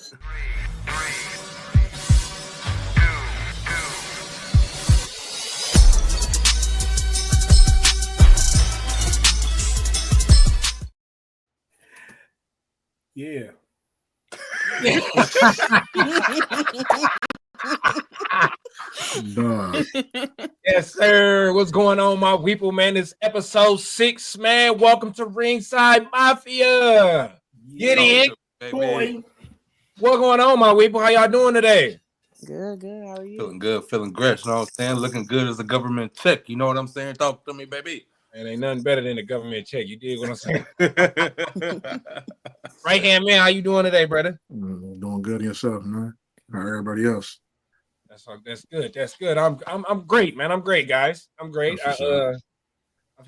Yeah. Yes, sir. What's going on, my people, man? It's episode 6, man. Welcome to Ringside Mafia. Get it, boy. What's going on, my people? How y'all doing today? Good. How are you? Feeling good, feeling great. You know what I'm saying? Looking good as a government check. You know what I'm saying? Talk to me, baby. And ain't nothing better than a government check. You dig what I'm saying? Right hand man, how you doing today, brother? Doing good yourself, man. How everybody else? That's good. That's good. I'm great, man. I'm great, guys. I'm great. I've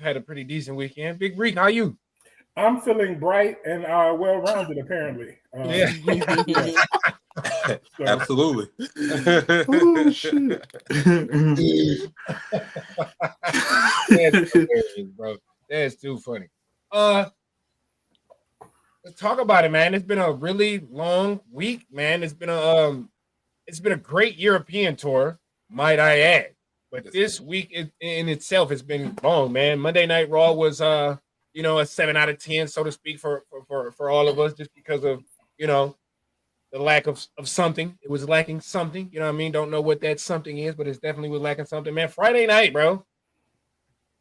had a pretty decent weekend. Big Reek, how you? I'm feeling bright and well-rounded, apparently. Yeah. So, Absolutely. Oh, shit. That's hilarious, bro. That's too funny. Let's talk about it, man. It's been a really long week, man. It's been a great European tour, might I add. But this week in itself has been long, man. Monday Night Raw was a 7 out of 10, so to speak, for all of us, just because of the lack of something. It was lacking something. You know what I mean? Don't know what that something is, but it's definitely was lacking something, man. Friday night, bro.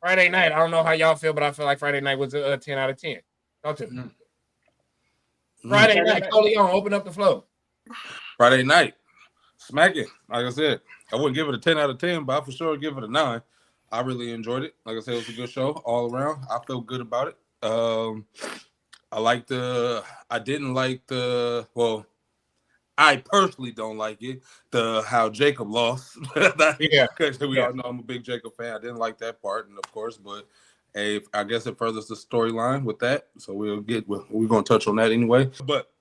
Friday night. I don't know how y'all feel, but I feel like Friday night was a 10 out of 10. Talk to me. Friday night, Coleon, open up the flow. Friday night. Smack it. Like I said, I wouldn't give it a 10 out of 10, but I for sure give it a 9. I really enjoyed it. Like I said, it was a good show all around. I feel good about it. I personally don't like it. How Jacob lost. Yeah. Because we all know I'm a big Jacob fan. I didn't like that part, and of course, but I guess it furthers the storyline with that. So we're gonna touch on that anyway. But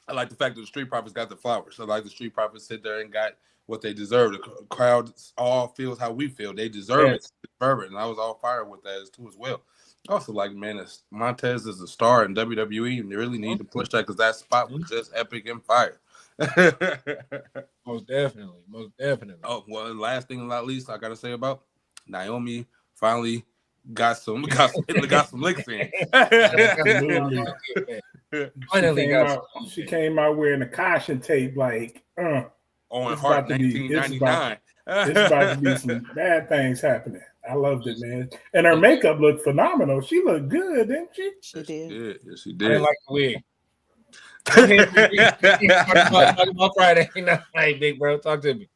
I like the fact that the Street Profits got the flowers. I like the Street Profits sit there and got what they deserve. The crowd all feels how we feel. They deserve it. And I was all fired with that as well. I also like, man, Montez is a star in WWE, and they really need to push that because that spot was just epic and fire. Most definitely. Oh, well, last thing not least I gotta say about Naomi finally got some licks in. Finally, she came out wearing a caution tape, like on Heart 1999. It's about to be some bad things happening. I loved it, man. And her makeup looked phenomenal. She looked good, didn't she? She did. Yes, she did. I didn't like the wig. Talk about Friday night, big bro. Talk to me.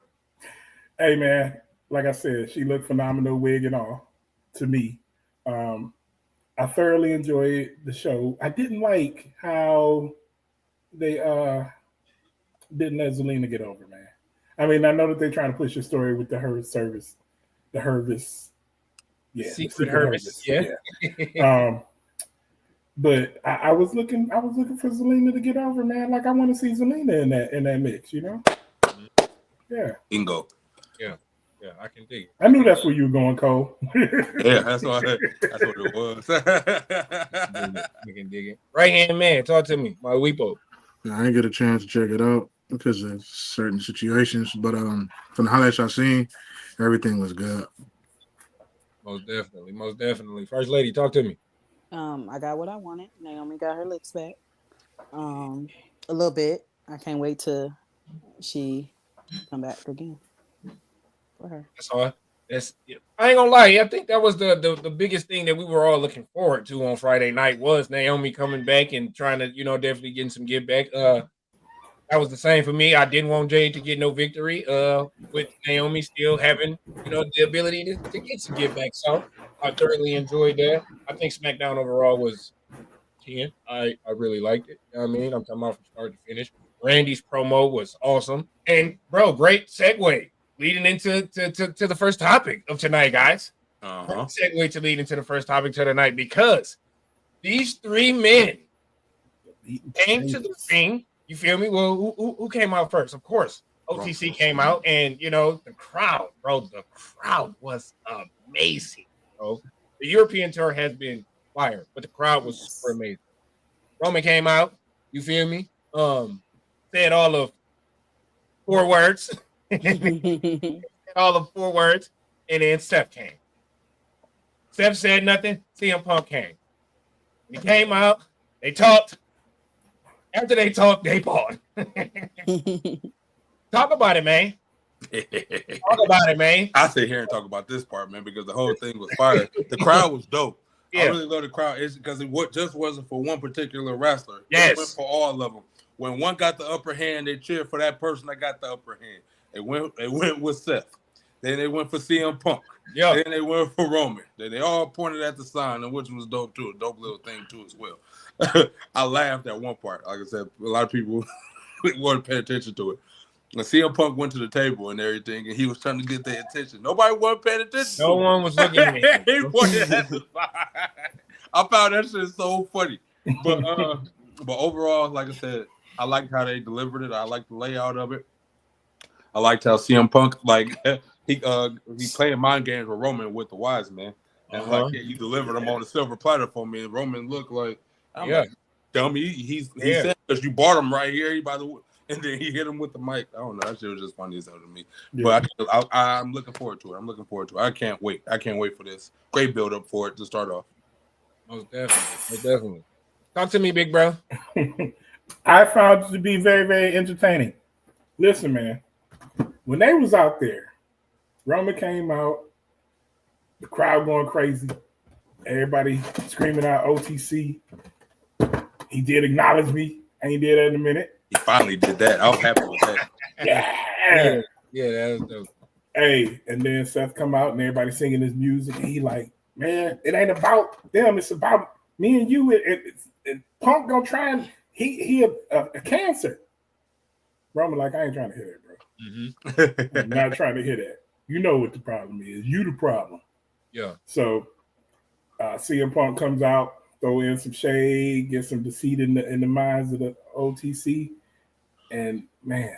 Hey, man. Like I said, she looked phenomenal, wig and all, to me. I thoroughly enjoyed the show. I didn't like how they didn't let Zelina get over, man. I mean, I know that they're trying to push a story with the Hervis. Yeah, Secret Hervis. Yeah. But I was looking for Zelina to get over, man. Like I want to see Zelina in that mix, you know? Yeah. Bingo. Yeah, I can dig it. I knew that's where you were going, Cole. Yeah, that's what it was. I can dig it. Right hand man, talk to me, my weepo. I didn't get a chance to check it out because of certain situations, but from the highlights I've seen, everything was good. Most definitely. First lady, talk to me. I got what I wanted. Naomi got her licks back. A little bit. I can't wait till she come back again. For her. That's all. I ain't gonna lie. I think that was the biggest thing that we were all looking forward to on Friday night was Naomi coming back and trying to, definitely getting some get back. That was the same for me. I didn't want Jade to get no victory. With Naomi still having, the ability to get some get back. So I thoroughly enjoyed that. I think SmackDown overall was 10. I really liked it. You know what I mean? I'm talking about from start to finish. Randy's promo was awesome. And bro, great segue leading into to the first topic of tonight, guys. Great segue to lead into the first topic of tonight because these three men came to the ring. You feel me? Well, who came out first? Of course, OTC came out, and the crowd, bro. The crowd was amazing, bro. The European tour has been fire, but the crowd was super amazing. Roman came out. You feel me? said all of 4 words. All of 4 words, and then Seth came. Seth said nothing. CM Punk came. When he came out, they talked. After they talked, they fought. Talk about it, man. Talk about it, man. I sit here and talk about this part, man, because the whole thing was fire. The crowd was dope. Yeah. I really love the crowd. It's because it just wasn't for one particular wrestler. Yes. It went for all of them. When one got the upper hand, they cheered for that person that got the upper hand. It went with Seth. Then they went for CM Punk. Yeah. Then they went for Roman. Then they all pointed at the sign, and which was dope too. A dope little thing too as well. I laughed at one part. Like I said, a lot of people weren't paying attention to it. And CM Punk went to the table and everything, and he was trying to get their attention. Nobody wasn't paying attention. No one was looking at him. He pointed at the sign. I found that shit so funny. But overall, like I said, I liked how they delivered it. I liked the layout of it. I liked how CM Punk he playing mind games with Roman with the wise man, and he delivered them on a silver platter for me. And Roman looked like, like dummy. He said because you bought him right here. He by the way. And then he hit him with the mic. I don't know. That shit was just funny as hell to me. Yeah. But I'm looking forward to it. I can't wait. I can't wait for this. Great build up for it to start off. Most definitely. Talk to me, big bro. I found it to be very, very entertaining. Listen, man. When they was out there, Roman came out, the crowd going crazy, everybody screaming out OTC. He did acknowledge me. I ain't did that in a minute. He finally did that. I was happy with that. Yeah, that was dope. Hey, and then Seth come out and everybody singing his music. And he like, man, it ain't about them. It's about me and you. And Punk gonna try and he a cancer. Roman like, I ain't trying to hear that, bro. I'm not trying to hear that. You know what the problem is. You the problem. Yeah. So CM Punk comes out, throw in some shade, get some deceit in the minds of the OTC. And man,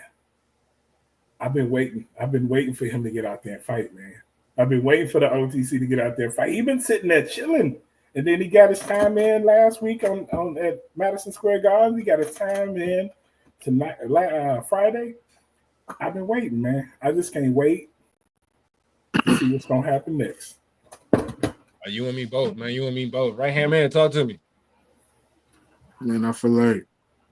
I've been waiting for him to get out there and fight, man. I've been waiting for the OTC to get out there and fight. He's been sitting there chilling. And then he got his time in last week on at Madison Square Garden. He got his time in tonight, Friday. I've been waiting, man. I just can't wait to see what's gonna happen next. You and me both, man. You and me both. Right hand man, talk to me. Man, I feel like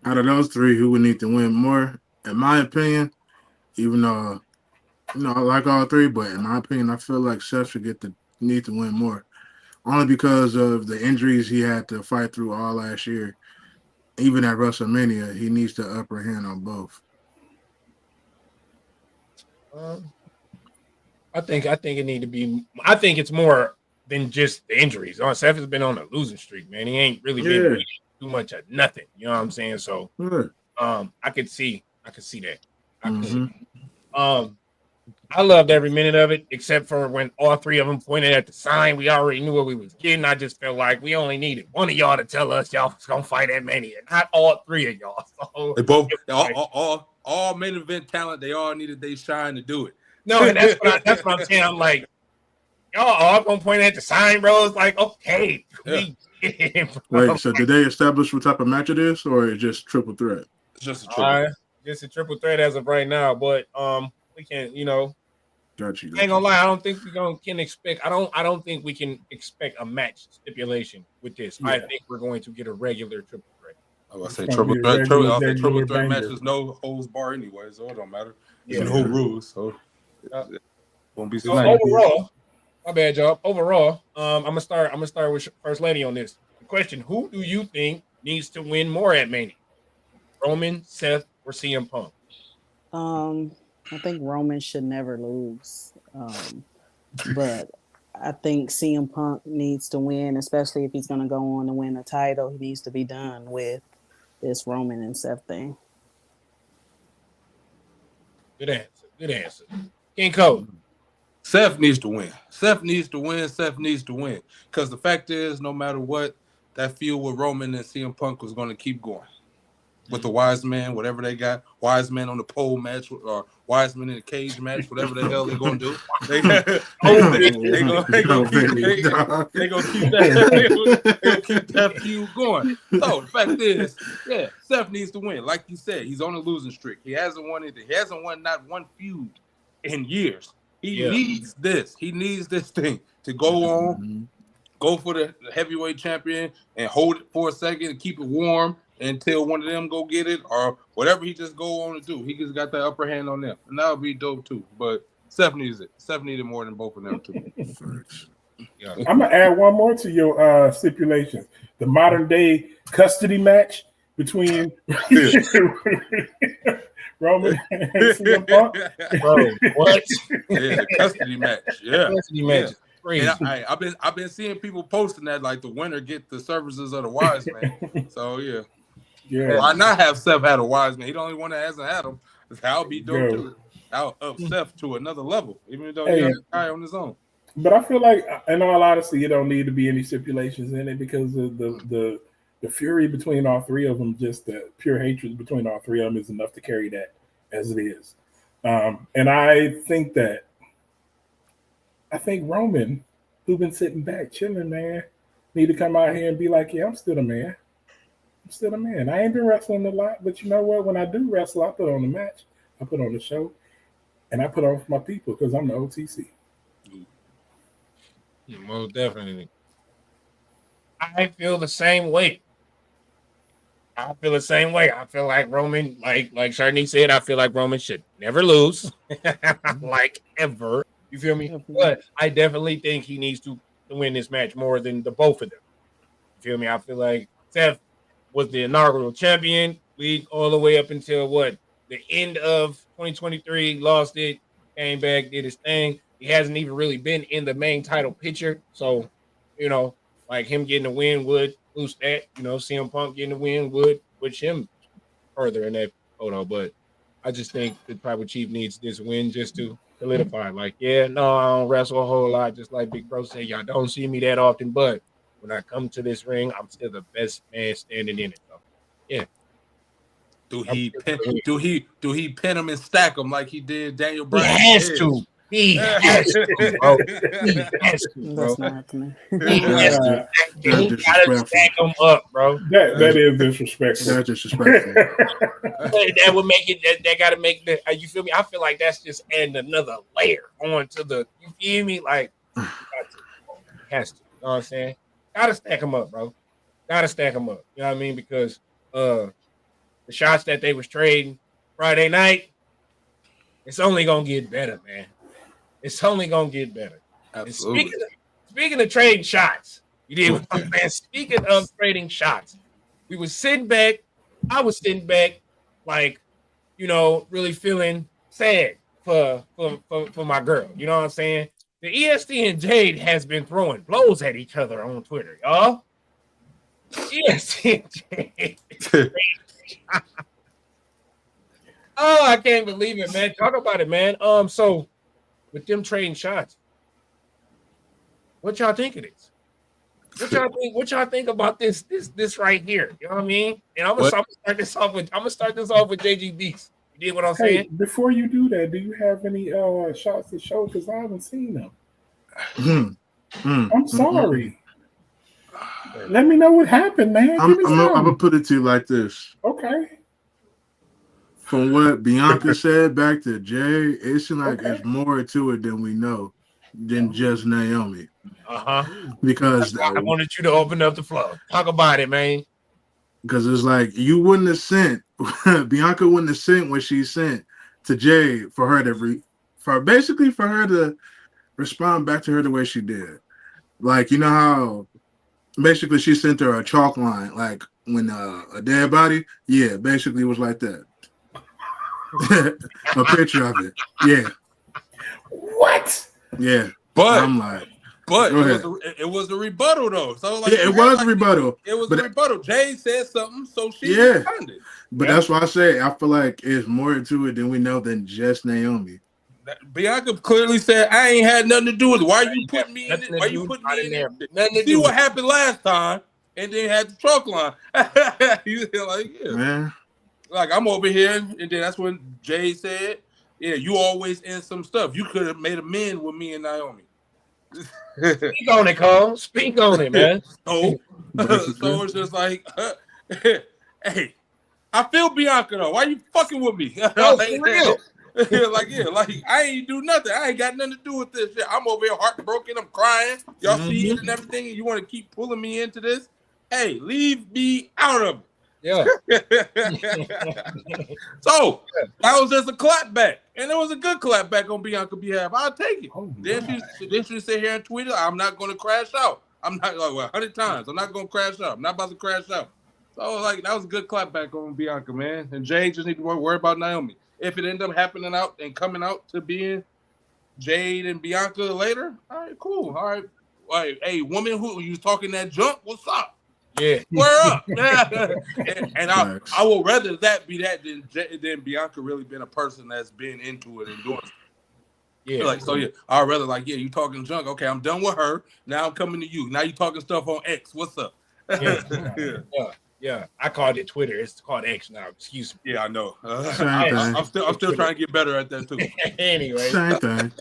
out of those three, who would need to win more, in my opinion, even though, I like all three, but in my opinion, I feel like Seth should need to win more. Only because of the injuries he had to fight through all last year. Even at WrestleMania, he needs the upper hand on both. I think it need to be. I think it's more than just the injuries. Seth has been on a losing streak, man. He ain't really been too much of nothing. You know what I'm saying? So, I could see that. I loved every minute of it, except for when all three of them pointed at the sign. We already knew what we was getting. I just felt like we only needed one of y'all to tell us y'all was gonna fight at Mania, not all three of y'all. So they both all main event talent. They all needed their shine to do it. No, and that's what I'm saying. I'm like, y'all all gonna point at the sign, bro. It's like, okay. Wait, so did they establish what type of match it is, or it's just triple threat? It's just a triple. Just a triple threat as of right now, but we can, Got you. Ain't gonna lie, I don't think we can expect. I don't think we can expect a match stipulation with this. Yeah. I think we're going to get a regular triple threat. I was say triple threat. Triple threat matches, no holds bar anyway, so it don't matter. There's no rules, so won't be so overall. My bad, y'all. Overall, I'm gonna start with First Lady on this. The question: who do you think needs to win more at Mania? Roman, Seth, or CM Punk? I think Roman should never lose. But I think CM Punk needs to win, especially if he's going to go on to win a title. He needs to be done with this Roman and Seth thing. Good answer. King Cole. Seth needs to win. Seth needs to win. Because the fact is, no matter what, that feud with Roman and CM Punk was going to keep going. with the wise man, whatever they got, wise man on the pole match or wise man in the cage match, whatever the hell they're gonna do. They gonna keep that feud going. So the fact is, yeah, Seth needs to win. Like you said, he's on a losing streak. He hasn't won anything. He hasn't won not one feud in years. He needs this. He needs this thing to go on, go for the heavyweight champion and hold it for a second and keep it warm until one of them go get it or whatever he just go on to do. He just got that upper hand on them. And that would be dope too. But Seth needs it. Seth needed more than both of them too. Yeah. I'm going to add one more to your stipulations. The modern day custody match between Roman and CM Punk. Bro, what? Yeah, the custody match. Yeah. Custody match. Yeah. And I've been seeing people posting that like the winner get the services of the wise man. So yeah. Why not have Seth had a wise man? He the only one that hasn't had him. That'll be dope too. I'll up Seth to another level, even though he has a guy on his own. But I feel like, in all honesty, you don't need to be any stipulations in it because of the fury between all three of them, just the pure hatred between all three of them is enough to carry that as it is. And I think Roman, who's been sitting back chilling, man, need to come out here and be like, yeah, I'm still a man. I'm still a man. I ain't been wrestling a lot, but you know what? When I do wrestle, I put on the match, I put on the show, and I put on for my people because I'm the OTC. Most definitely. I feel the same way. I feel like Roman, like Sharni said, I feel like Roman should never lose. Like ever. You feel me? But I definitely think he needs to win this match more than the both of them. You feel me? I feel like Seth was the inaugural champion league all the way up until the end of 2023, lost it, came back, did his thing. He hasn't even really been in the main title picture. So, like him getting a win would boost that. CM Punk getting a win would push him further in that photo. But I just think the Tribal Chief needs this win just to solidify. Like, I don't wrestle a whole lot. Just like Big Bro said, y'all don't see me that often. But when I come to this ring, I'm still the best man standing in it. So, yeah. Do he pin him and stack him like he did Daniel Bryan? He has to. He has to, bro. He has to, bro. That's not happening. He has to. He gotta stack him up, bro. That is disrespectful. That's disrespectful. That would make it. That gotta make the. You feel me? I feel like that's just adding another layer onto the. You feel me? Like, has to. You know what I'm saying? Gotta stack him up, bro. Gotta stack him up. You know what I mean? Because the shots that they was trading Friday night, it's only gonna get better, man. It's only gonna get better. Absolutely. Speaking of trading shots, you did what I'm saying. Speaking of trading shots, we was sitting back. I was sitting back, like, really feeling sad for my girl. You know what I'm saying? The EST and Jade has been throwing blows at each other on Twitter, y'all. EST and Jade. Oh, I can't believe it, man. Talk about it, man. So with them trading shots, what y'all think of this? What y'all think about this right here? You know what I mean? And I'm gonna start this off with JG Beast. You did what I'm saying? Before you do that, do you have any shots to show? Because I haven't seen them. I'm sorry. Let me know what happened, man. I'm gonna put it to you like this. Okay. From what Bianca said back to Jay, it seems like there's more to it than we know than just Naomi. Because I wanted you to open up the floor. Talk about it, man. Because it's like you wouldn't have sent Bianca wouldn't have sent what she sent to Jay for her to for her to respond back to her the way she did. Like, you know how basically she sent her a chalk line, like when a dead body, basically it was like that. A picture of it. Yeah. What? Yeah. But I'm like, it was the rebuttal though. So like, it was a rebuttal. It was a rebuttal. Jade said something, so she responded. But that's why I say I feel like it's more to it than we know than just Naomi. Bianca clearly said, "I ain't had nothing to do with it. Why you putting me in it? Why you putting me in there? See what happened last time, and then had the truck line." You like, man. Like I'm over here, and then that's when Jade said, "Yeah, you always in some stuff. You could have made amends with me and Naomi." Speak on it, Cole. Speak on it, man. So it's just like, hey, I feel Bianca though. Why you fucking with me? No, for real. like I ain't do nothing. I ain't got nothing to do with this shit. I'm over here heartbroken. I'm crying. Y'all see it and everything, and you want to keep pulling me into this? Hey, leave me out of it. Yeah. So that was just a clapback, and it was a good clapback on Bianca's behalf. I'll take it. Oh, Then she sit here and tweet it. I'm not going to crash out. I'm not like 100 times. I'm not going to crash out. I'm not about to crash out. So like that was a good clapback on Bianca, man. And Jade just need to worry about Naomi. If it end up happening out and coming out to being Jade and Bianca later, all right, cool. All right, hey, woman who you talking that junk? What's up? Yeah. Square up. and I will rather that be that than Bianca really been a person that's been into it and doing it. Yeah. Like, so yeah, I'd rather like, yeah, you talking junk. Okay, I'm done with her. Now I'm coming to you. Now you talking stuff on X. What's up? Yeah. I called it Twitter. It's called X now. Excuse me. Yeah, I know. I'm still trying to get better at that too. Anyway. Same thing.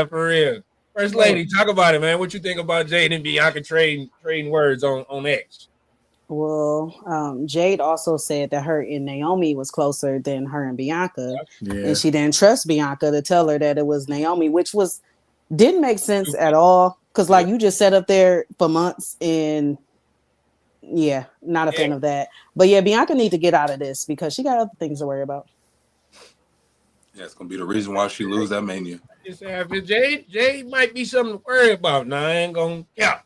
For real. First lady, talk about it, man. What you think about Jade and Bianca trading words on X? Well, Jade also said that her and Naomi was closer than her and Bianca, Yeah. and she didn't trust Bianca to tell her that it was Naomi, which didn't make sense at all. Because like you just sat up there for months, and not a fan of that. But yeah, Bianca need to get out of this because she got other things to worry about. Yeah, it's gonna be the reason why she lose that Mania. Jade might be something to worry about. Now I ain't gonna count.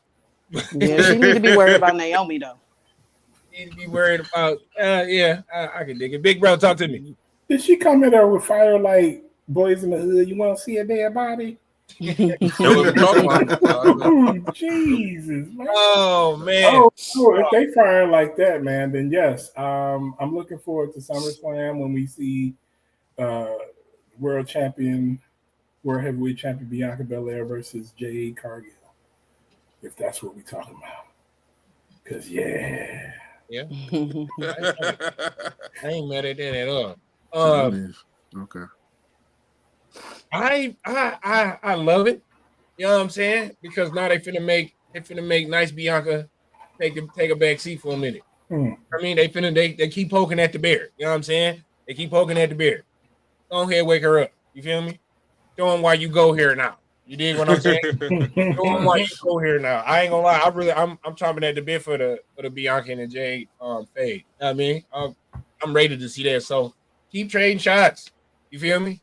Yeah, she need to be worried about Naomi though. Need to be worried about. I can dig it. Big bro, talk to me. Did she come in there with fire like Boys in the Hood? You want to see a dead body? Oh, Jesus, man. Oh man. Oh, if they fire like that, man, then yes. I'm looking forward to SummerSlam when we see World Heavyweight Champion Bianca Belair versus Jade Cargill. If that's what we're talking about. Because Yeah. I ain't mad at that at all. Okay. I love it. You know what I'm saying? Because now they finna make nice Bianca take a back seat for a minute. I mean, they keep poking at the bear. You know what I'm saying? They keep poking at the bear. Go ahead, wake her up. You feel me? Show them why you go here now. You dig what I'm saying? Show them why you go here now. I ain't gonna lie. I'm chomping at the bit for the Bianca and the Jade fade. You know what I mean? I'm ready to see that. So keep trading shots. You feel me?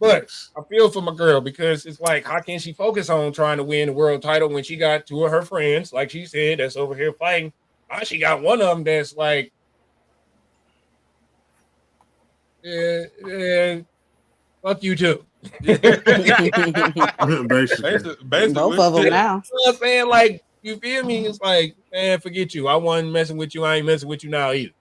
But I feel for my girl because it's like, how can she focus on trying to win the world title when she got two of her friends, like she said, that's over here fighting? Now she got one of them that's like, fuck you too. Basically. Both of them now. You know what I'm saying? Like, you feel me? It's like, man, forget you. I wasn't messing with you. I ain't messing with you now either.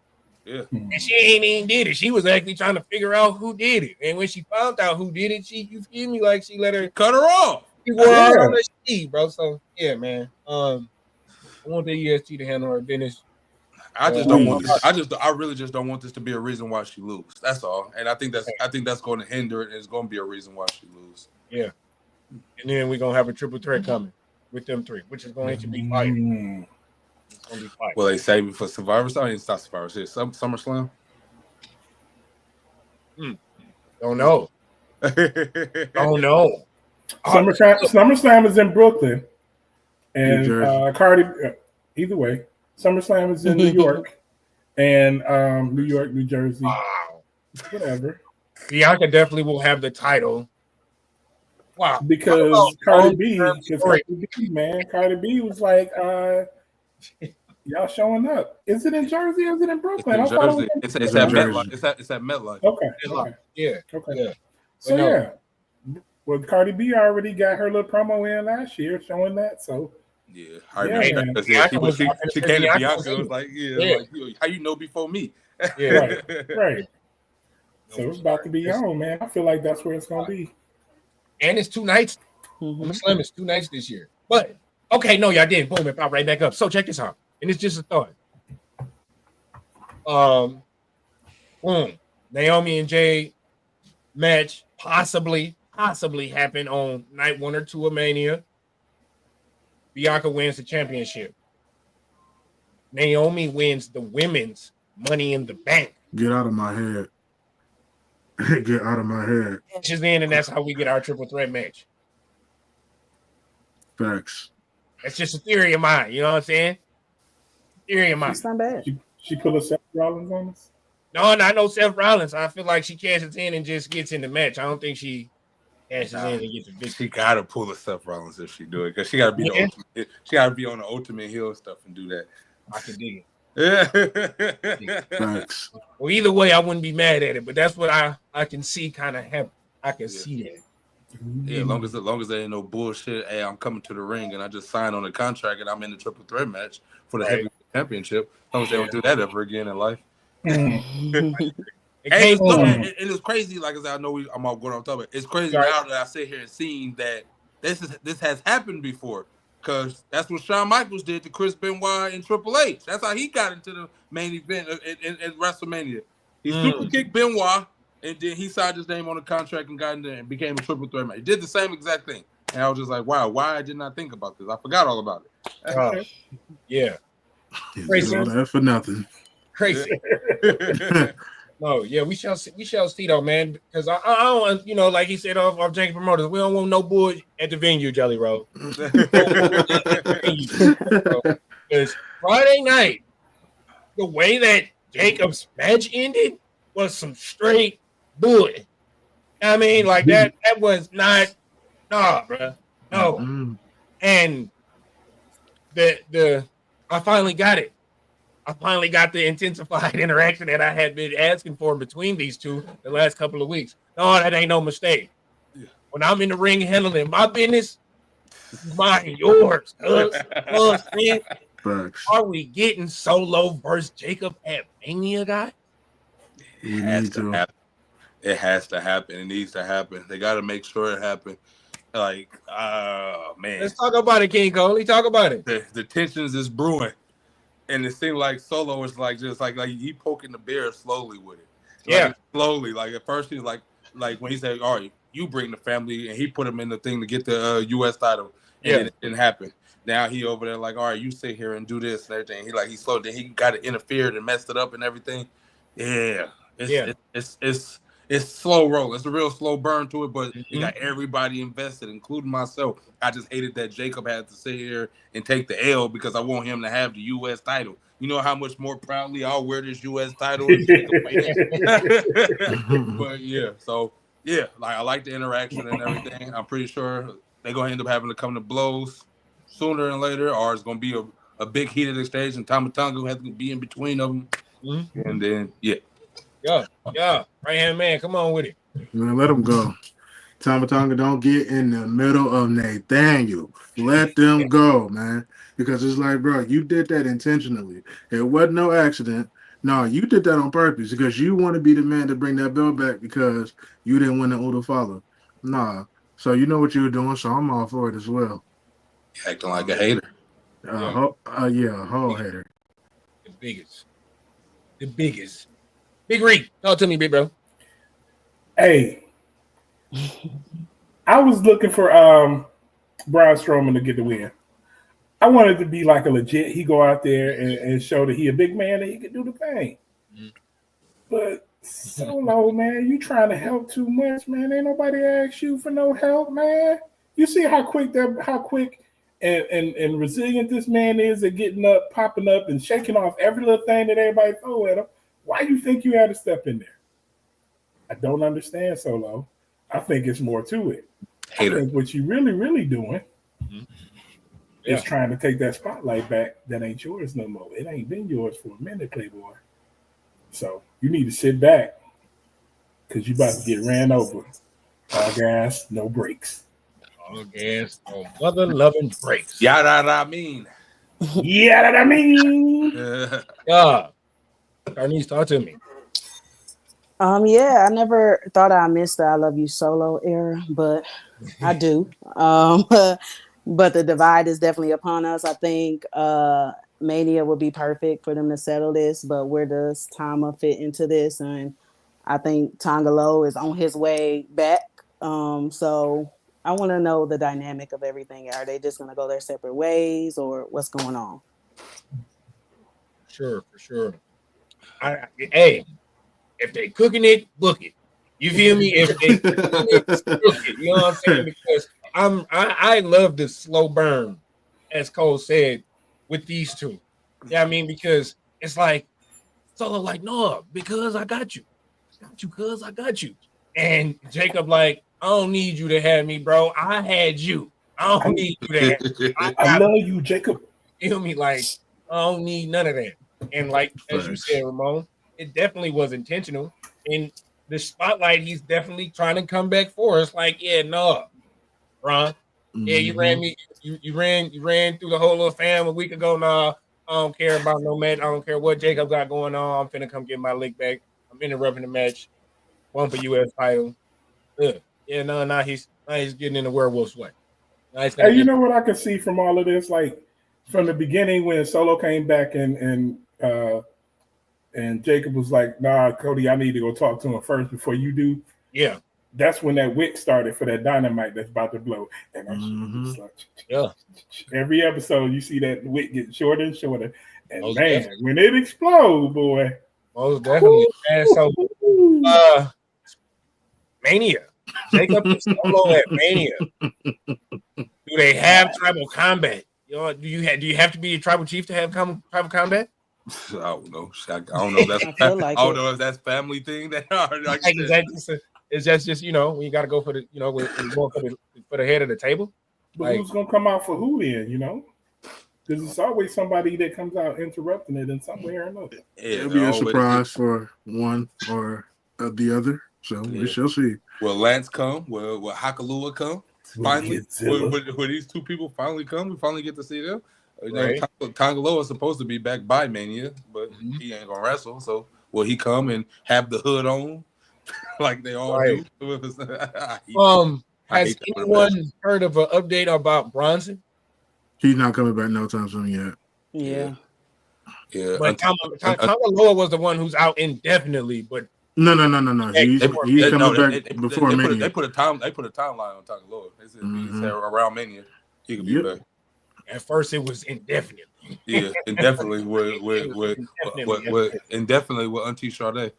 Yeah. And she ain't even did it. She was actually trying to figure out who did it. And when she found out who did it, you feel me? Like she let her cut her off. She wore out on her sheet, bro. So yeah, man. I want the EST to handle her business. I just don't want this. I really just don't want this to be a reason why she lose. That's all. And I think that's going to hinder it, and it's going to be a reason why she lose. Yeah. And then we're gonna have a triple threat coming with them three, which is going to be fire. It's gonna be fire. Will they save it for Survivor Series? It's not Survivor Series. SummerSlam? Don't know. Don't know. SummerSlam is in Brooklyn, and Cardi. Either way, SummerSlam is in New York, and New York, New Jersey. Wow. Whatever. Bianca definitely will have the title. Wow. Because Cardi B, man, Cardi B was like, y'all showing up. Is it in Jersey or is it in Brooklyn? It's in Jersey. It's at MetLife. It's at MetLife. Okay. Yeah. Okay. Yeah. So yeah. Well, Cardi B already got her little promo in last year showing that. So yeah, I remember that. She came to Bianca. It was like, like, how you know before me? Yeah. Right. So it's about to be on, man. I feel like that's where it's gonna be. And it's 2 nights. SummerSlam is 2 nights this year. But okay, no, y'all didn't. Boom, it popped right back up. So check this out. And it's just a thought. Boom. Naomi and Jade match possibly happen on night 1 or 2 of Mania. Bianca wins the championship. Naomi wins the women's Money in the Bank. Get out of my head. Get out of my head. She's in, and that's how we get our triple threat match. Facts. That's just a theory of mine. You know what I'm saying? Theory of mine. It's not bad. She put a Seth Rollins on us. No, not no Seth Rollins. I feel like she cashes in and just gets in the match. I don't think she cashes in and gets the victory. She gotta pull a Seth Rollins if she do it, because she gotta be the ultimate. She gotta be on the ultimate heel stuff and do that. I can dig it. Yeah. Facts. Well, either way, I wouldn't be mad at it, but that's what I can see kind of happen. I can see that. Yeah, as long as there ain't no bullshit. Hey, I'm coming to the ring and I just signed on a contract and I'm in the triple threat match for the heavyweight championship. As long as they don't do that ever again in life. And it's crazy. Like I said, I know I'm all going on top of it. It's crazy now that I sit here and seeing that this has happened before, because that's what Shawn Michaels did to Chris Benoit and Triple H. That's how he got into the main event in WrestleMania. He super kicked Benoit, and then he signed his name on the contract and got in there and became a triple threat match. He did the same exact thing, and I was just like, wow, why I did not think about this? I forgot all about it. Yeah, crazy. All that for nothing. Crazy. No, yeah, we shall see though, man. Because I don't, like he said off Janky Promoters, we don't want no bull at the venue, Jelly Roll. Because Friday night, the way that Jacob's match ended was some straight bull. I mean, like that was not, bro, no. And I finally got it. I finally got the intensified interaction that I had been asking for between these two the last couple of weeks. No, that ain't no mistake. Yeah. When I'm in the ring handling my business, mine, yours. Are we getting Solo versus Jacob at Mania, guys? It has to happen. It has to happen. It needs to happen. They got to make sure it happens. Like, man. Let's talk about it, King Cole. Talk about it. The tensions is brewing. And it seemed like Solo was like he poking the bear slowly with it. Slowly. Like at first he was like when he said, all right, you bring the family, and he put him in the thing to get the US title. And then it didn't happen. Now he over there like, all right, you sit here and do this and everything. He slowed. Then he got it interfered and messed it up and everything. Yeah. It's slow roll. It's a real slow burn to it, but it got everybody invested, including myself. I just hated that Jacob had to sit here and take the L because I want him to have the U.S. title. You know how much more proudly I'll wear this U.S. title. But like I like the interaction and everything. I'm pretty sure they're gonna end up having to come to blows sooner than later, or it's gonna be a big heated exchange, and Tama Tonga has to be in between them, and then right hand man, come on with it. Man, let them go. Tama Tonga don't get in the middle of Nathaniel. Let them go, man. Because it's like, bro, you did that intentionally. It wasn't no accident. No, you did that on purpose because you want to be the man to bring that belt back because you didn't win the Uda Follow. Nah. So you know what you were doing, so I'm all for it as well. You're acting like a hater. A whole hater. The biggest. Big Reed, talk to me, big bro. Hey, I was looking for Braun Strowman to get the win. I wanted to be like a legit. He go out there and show that he a big man and he can do the thing. But Solo, man, you trying to help too much, man. Ain't nobody asked you for no help, man. You see how quick and resilient this man is at getting up, popping up, and shaking off every little thing that everybody throw at him. Why do you think you had to step in there? I don't understand, Solo. I think it's more to it. Hater. I think what you really, really doing is trying to take that spotlight back that ain't yours no more. It ain't been yours for a minute, Playboy. So you need to sit back because you about to get ran over. All gas, no brakes. All gas, no mother-loving brakes. I mean. Carnice, talk to me. I never thought I missed the I Love You Solo era, but I do. But the divide is definitely upon us. I think Mania would be perfect for them to settle this, but where does Tama fit into this? And I think Tongalo is on his way back. So I want to know the dynamic of everything. Are they just going to go their separate ways, or what's going on? For sure. Hey, if they cooking it, book it. You feel me? If they cooking it, book it. You know what I'm saying? Because I love the slow burn, as Cole said, with these two. Yeah, I mean, because it's like Solo like, no, because I got you. Cuz I got you. And Jacob like, I don't need you to have me, bro. I had you. I don't need you to have me. I love you, Jacob. Feel me? Like, I don't need none of that. And like as you said, Ramon, it definitely was intentional. In the spotlight, he's definitely trying to come back for us. Like, yeah, no, Ron. Yeah, you ran me. You ran through the whole little fam a week ago. Nah, I don't care about no match. I don't care what Jacob got going on. I'm finna come get my lick back. I'm interrupting the match. One for U.S. title. Ugh. Yeah, no, now he's getting in the werewolf's way. Hey, you know what I can see from all of this? Like from the beginning when Solo came back and Jacob was like, "Nah, Cody, I need to go talk to him first before you do." Yeah, that's when that wick started for that dynamite that's about to blow. And that's like, every episode you see that wick get shorter and shorter. And most man, definitely. When it explodes, boy. Most definitely. And so Mania. Jacob and Solo at Mania. Do they have tribal combat? You know, do you have to be a tribal chief to have tribal combat? I don't know. I don't know. That's I don't know if that's family thing. That it's just you know when you got to go for the when you go for the head of the table. But like, who's gonna come out for who then? You know, because it's always somebody that comes out interrupting it in some way or another. It'll be a surprise for one or the other. So we shall see. Will Lance come? Will Hakalua come? Finally, will these two people finally come? We finally get to see them. Right. Tongaloa is supposed to be back by Mania, but he ain't gonna wrestle. So will he come and have the hood on like they all do? Has anyone heard of an update about Bronson? He's not coming back no time soon yet. Yeah. But Tongaloa was the one who's out indefinitely, but no. He's coming back before Mania. They put a timeline on Tongaloa. They said he's around Mania. He could be back. At first, it was indefinitely. Yeah, indefinitely indefinitely with Auntie Sade.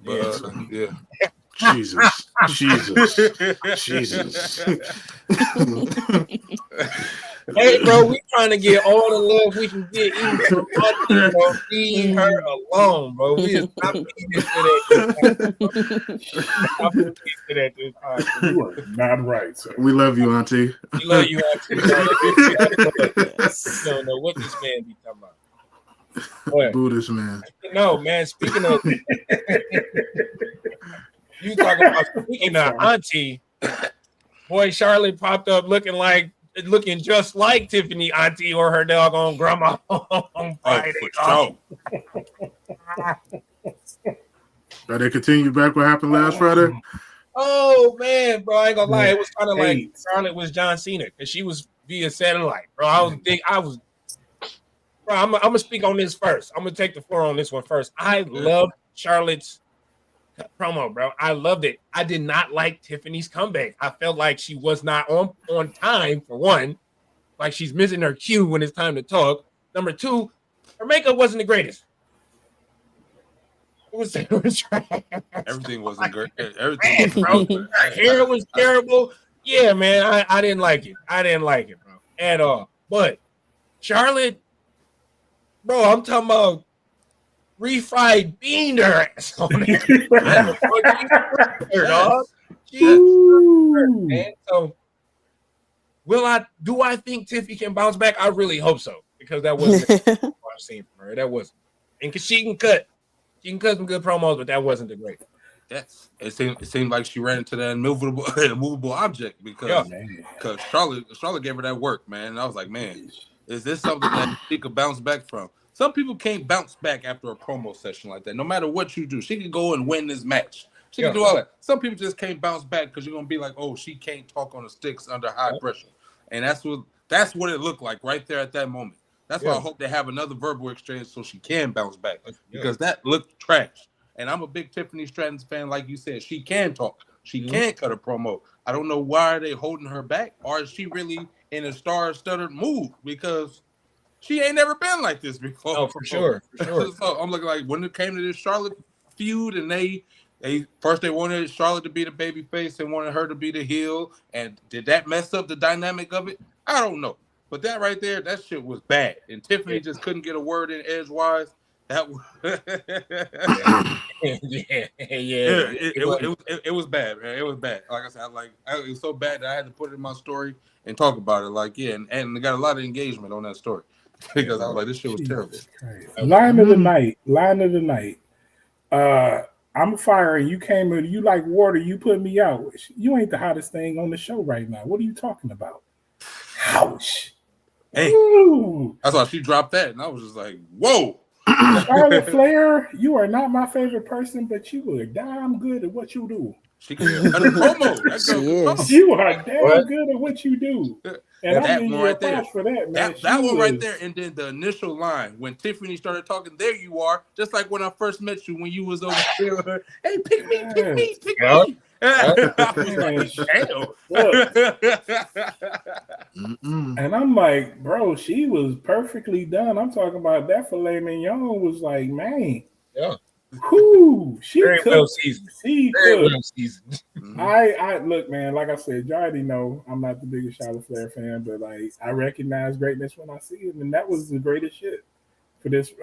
But, yeah. Jesus. Hey, bro, we trying to get all the love we can get. Even from Auntie, bro. Leave her alone, bro. We is not being to that. You are not right, sir. We love you, Auntie. We love you, Auntie. You don't know what this man be talking about. What? Buddhist man. No, man. Speaking of, you talking about speaking of Auntie, boy, Charlotte popped up looking just like Tiffany Auntie or her doggone grandma on Friday. Oh, they continue back what happened last Friday? Oh man, bro, I ain't gonna lie. It was kind of like Charlotte was John Cena because she was via satellite, bro. I'm gonna speak on this first. I'm gonna take the floor on this one first. I love Charlotte's promo, bro. I loved it. I did not like Tiffany's comeback. I felt like she was not on time, for one. Like she's missing her cue when it's time to talk. Number two, her makeup wasn't the greatest. It was trash. Everything wasn't great. Everything was bro. Her hair was terrible. Yeah, man. I didn't like it. I didn't like it, bro, at all. But Charlotte, bro, I'm talking about refried bean her ass on it. So do I think Tiffy can bounce back? I really hope so, because that wasn't what I've seen from her. That wasn't. And because she can cut some good promos, but that wasn't the great. Yes. It seemed like she ran into that immovable object because Charlotte gave her that work, man. And I was like, man, is this something that she could bounce back from? Some people can't bounce back after a promo session like that. No matter what you do, she can go and win this match. She can do all that. Some people just can't bounce back because you're gonna be like, oh, she can't talk on the sticks under high pressure, and that's what it looked like right there at that moment. That's why I hope they have another verbal exchange so she can bounce back because that looked trash. And I'm a big Tiffany Stratton fan, like you said. She can talk. She can cut a promo. I don't know why they holding her back, or is she really in a star-studded mood because she ain't never been like this before. Oh, for sure. So I'm looking like when it came to this Charlotte feud, and they first they wanted Charlotte to be the baby face and wanted her to be the heel, and did that mess up the dynamic of it? I don't know. But that right there, that shit was bad. And Tiffany just couldn't get a word in edgewise. That was it was bad, man. It was bad. Like I said, it was so bad that I had to put it in my story and talk about it. Like, and I got a lot of engagement on that story because I was like, this shit was terrible. Line of the night. I'm firing. You came in. You like water. You put me out. You ain't the hottest thing on the show right now. What are you talking about? Ouch. Hey, ooh. That's why she dropped that, and I was just like, whoa. Charlotte Flair, you are not my favorite person, but you are damn good at what you do. She can cut a promo. You are damn good at what you do. And that I give you right a props for that, man. That one right there, and then the initial line when Tiffany started talking, there you are, just like when I first met you when you was over there. Hey, pick me. And I'm like, bro, she was perfectly done. I'm talking about that filet mignon was like, man. Yeah. Whoo, she very cooked. well seasoned. Well seasoned. I look, man, like I said, you already know I'm not the biggest Charlotte Flair fan, but like I recognize greatness when I see it, and that was the greatest shit for this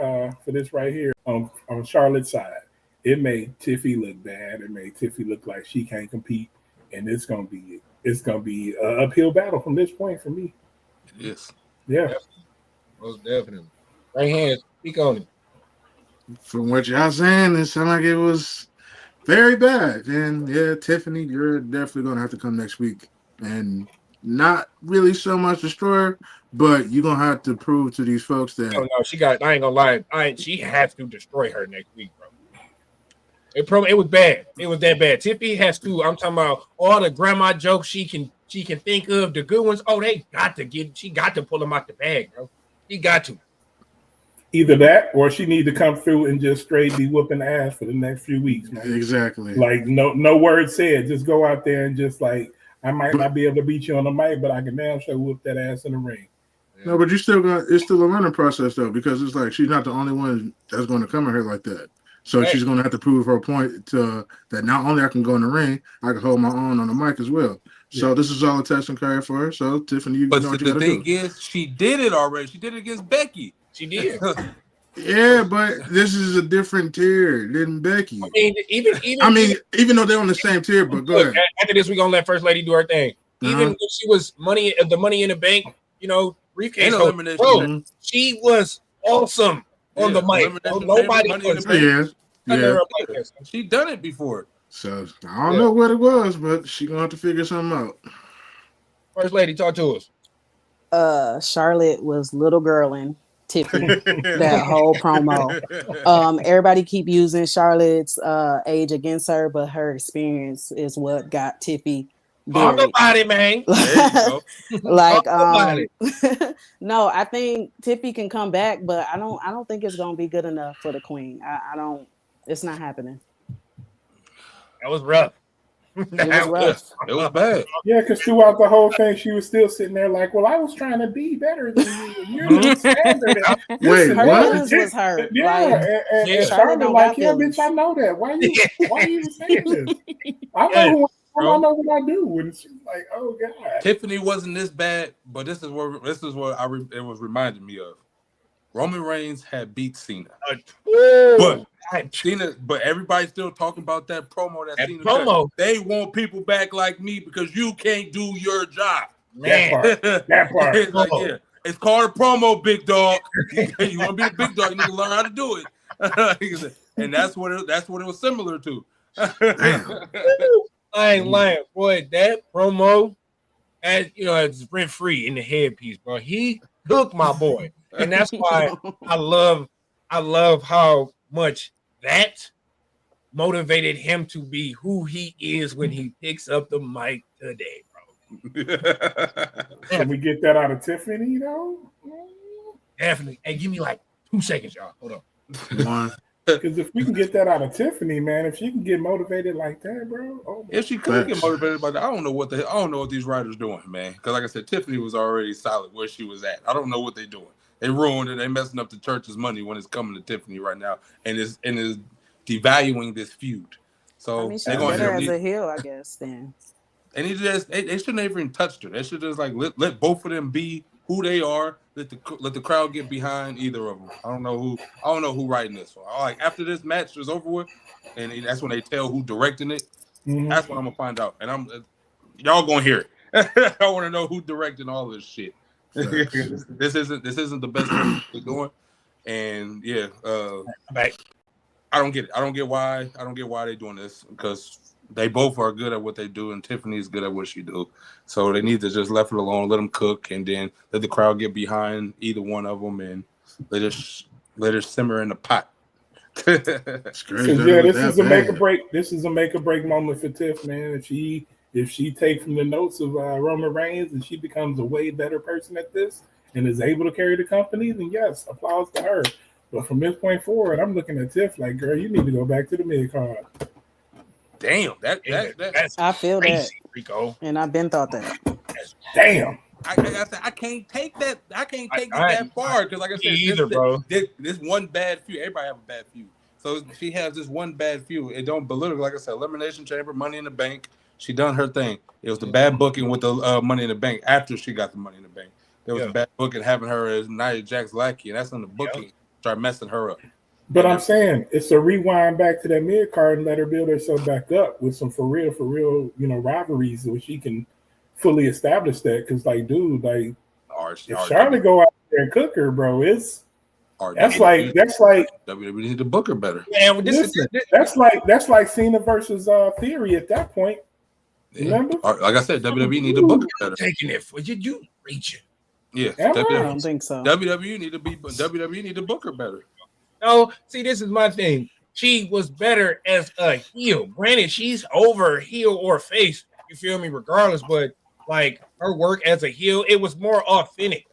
right here on Charlotte's side. It made Tiffy look bad. It made Tiffy look like she can't compete, and it's gonna be an uphill battle from this point for me. Yes. Yeah. Most definitely. Right hand, speak on it. From what y'all saying, it sounded like it was very bad. And yeah, Tiffany, you're definitely gonna have to come next week. And not really so much destroyer, but you're gonna have to prove to these folks that I ain't gonna lie. She has to destroy her next week, bro. It was bad. It was that bad. Tiffy has to. I'm talking about all the grandma jokes she can think of, the good ones. Oh, she got to pull them out the bag, bro. She got to. Either that, or she need to come through and just straight be whooping ass for the next few weeks, man. Exactly. Like no word said. Just go out there and just like I might not be able to beat you on the mic, but I can damn sure whoop that ass in the ring. No, but it's still a learning process though, because it's like she's not the only one that's going to come at her like that. So she's going to have to prove her point to that not only I can go in the ring, I can hold my own on the mic as well. So this is all a test and carry for her. So Tiffany, but the thing is, she did it already. She did it against Becky. She did. Yeah, but this is a different tier than Becky. I mean, even though they're on the same tier, but go ahead. After this, we're gonna let First Lady do her thing. Even if she was the money in the bank, briefcase holder, bro, she was awesome on the mic. Nobody was. She done it before. So I don't know what it was, but she gonna have to figure something out. First Lady, talk to us. Charlotte was little girling Tiffy that whole promo. Everybody keep using Charlotte's age against her, but her experience is what got Tiffy. Talk about it, man. No, I think Tiffy can come back, but I don't think it's gonna be good enough for the queen. I don't. It's not happening. That was rough. It was bad. Yeah, because throughout the whole thing, she was still sitting there like, "Well, I was trying to be better than you. You're the standard." Wait, her what? was hurt. Yeah, and Charlotte like, "Yeah, bitch, I know that. Why you saying this? I know I know what I do." And she's like, "Oh God." Tiffany wasn't this bad, but this is what it was reminding me of. Roman Reigns had beat Cena, but everybody's still talking about that promo. That Cena promo. They want people back like me because you can't do your job. Man. That part. It's like, yeah, it's called a promo, big dog. You want to be a big dog, you need to learn how to do it. And that's what it was similar to. I ain't lying, boy. That promo, as rent free in the headpiece, bro. He hooked my boy. And that's why I love how much that motivated him to be who he is when he picks up the mic today, bro. Can we get that out of Tiffany, though? Definitely. Hey, give me like 2 seconds, y'all. Hold on. One. Because if we can get that out of Tiffany, man, if she can get motivated like that, bro. Oh If she could get motivated by that, I don't know what these writers doing, man. Because like I said, Tiffany was already solid where she was at. I don't know what they're doing. They ruined it. They messing up the church's money when it's coming to Tiffany right now, and is devaluing this feud. So I mean, she's they're going better as to a heel, I guess. Then they need to just they shouldn't have even touched her. They should just like let both of them be who they are. Let the crowd get behind either of them. I don't know who writing this one. Like after this match is over with, and that's when they tell who directing it. Mhm. That's what I'm gonna find out, and y'all gonna hear it. I want to know who directing all this shit. this isn't the best thing we're doing, and yeah, I don't get it. I don't get why they're doing this, because they both are good at what they do, and Tiffany's good at what she do. So they need to just let it alone, let them cook, and then let the crowd get behind either one of them, and let it simmer in the pot. Because this is a make or break. This is a make or break moment for Tiff, man. If she takes from the notes of Roman Reigns and she becomes a way better person at this and is able to carry the company, then yes, applause to her. But from this point forward, I'm looking at Tiff like, girl, you need to go back to the mid card. Damn, that's I feel crazy, that, Rico. and I've been thought that. Damn. I can't take that. I can't take it that far, because, like I said, bro. This one bad feud. Everybody have a bad feud. So she has this one bad feud. It don't belittle. Like I said, Elimination Chamber, Money in the Bank. She done her thing. It was the bad booking with the Money in the Bank after she got the Money in the Bank. There was a bad booking having her as Nia Jax's lackey, and that's when the booking started messing her up. But I'm saying it's a rewind back to that mid card and let her build herself back up with some for real, rivalries where she can fully establish that. Because, like, dude, like, if Charlotte go out there and cook her, bro, that's like WWE need to book her better. Man, that's like Cena versus Theory at that point. Remember? Like I said, WWE need to book her better. Taking it for you reaching. Yeah, I don't think so. WWE need to book her better. No, see, this is my thing. She was better as a heel. Granted, she's over heel or face. You feel me? Regardless, but like her work as a heel, it was more authentic.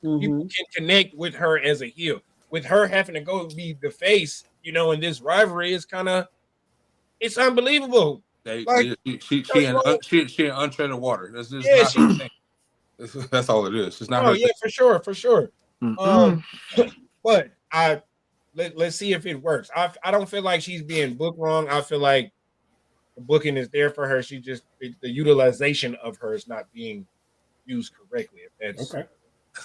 Mm-hmm. People can connect with her as a heel. With her having to go be the face, in this rivalry, it's unbelievable. She in untreaded water. That's just not her thing. That's all it is. It's not her thing. for sure. But let's see if it works. I don't feel like she's being booked wrong. I feel like the booking is there for her. She just the utilization of her is not being used correctly. If that's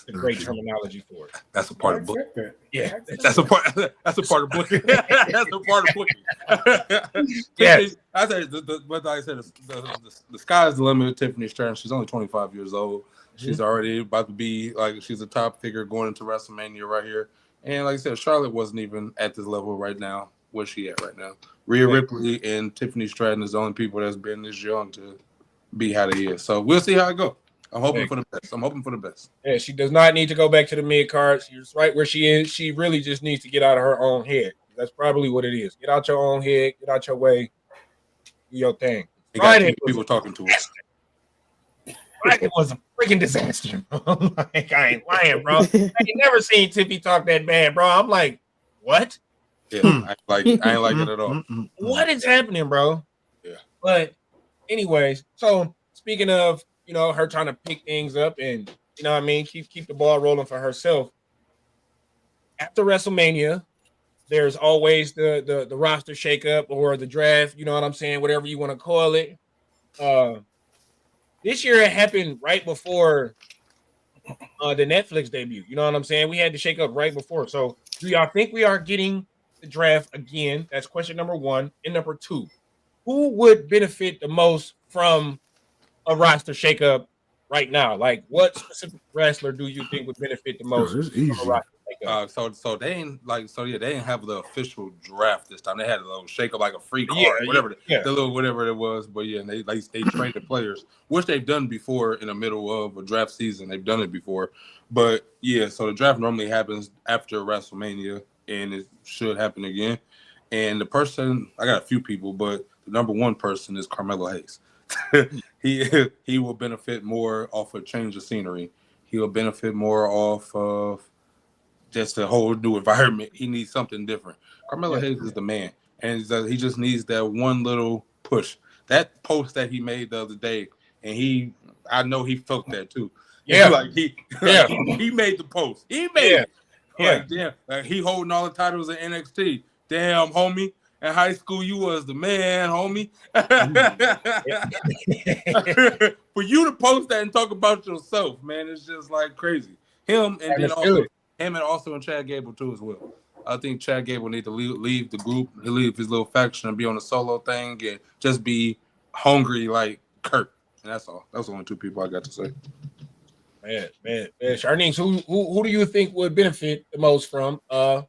a great terminology for it. That's a part of booking. Yeah, that's a part. That's a part of booking. That's a part of booking. Yes, I said. But like I said, the sky's the limit with Tiffany Stratton. She's only 25 years old. She's already about to be like she's a top figure going into WrestleMania right here. And like I said, Charlotte wasn't even at this level right now. Where's she at right now? Rhea Ripley and Tiffany Stratton is the only people that's been this young to be how they is. So we'll see how it goes. I'm hoping for the best. Yeah, she does not need to go back to the mid card. She's right where she is. She really just needs to get out of her own head. That's probably what it is. Get out your own head. Get out your way. Do your thing. Friday people talking to us. Friday was a freaking disaster. Like, I ain't lying, bro. I ain't never seen Tiffy talk that bad, bro. I'm like, what? Yeah, I ain't like it at all. What is happening, bro? Yeah. But anyways, so speaking of, her trying to pick things up and, keep the ball rolling for herself. After WrestleMania, there's always the roster shakeup or the draft, you know what I'm saying? Whatever you want to call it. This year it happened right before the Netflix debut. You know what I'm saying? We had to shake up right before. So do y'all think we are getting the draft again? That's question number one. And number two, who would benefit the most from a roster shakeup right now? Like, what specific wrestler do you think would benefit the most? It's easy. From a roster shakeup? So they didn't have the official draft this time. They had a little shake up, like a free card, whatever it was. But yeah, they traded players, which they've done before in the middle of a draft season. They've done it before. But yeah, so the draft normally happens after WrestleMania, and it should happen again. And the person, I got a few people, but the number one person is Carmelo Hayes. He will benefit more off a change of scenery. He will benefit more off of just a whole new environment. He needs something different. Carmelo Hayes is the man, and he just needs that one little push. That post that he made the other day, and I know he felt that too. Yeah, he made the post. He made it. Like damn, like he holding all the titles in NXT. Damn, homie. In high school, you was the man, homie. For you to post that and talk about yourself, man, it's just like crazy. Him and also Chad Gable too as well. I think Chad Gable need to leave the group, leave his little faction, and be on a solo thing, and just be hungry like Kurt. And that's all. That's the only two people I got to say. Man. Sharnese, who do you think would benefit the most from the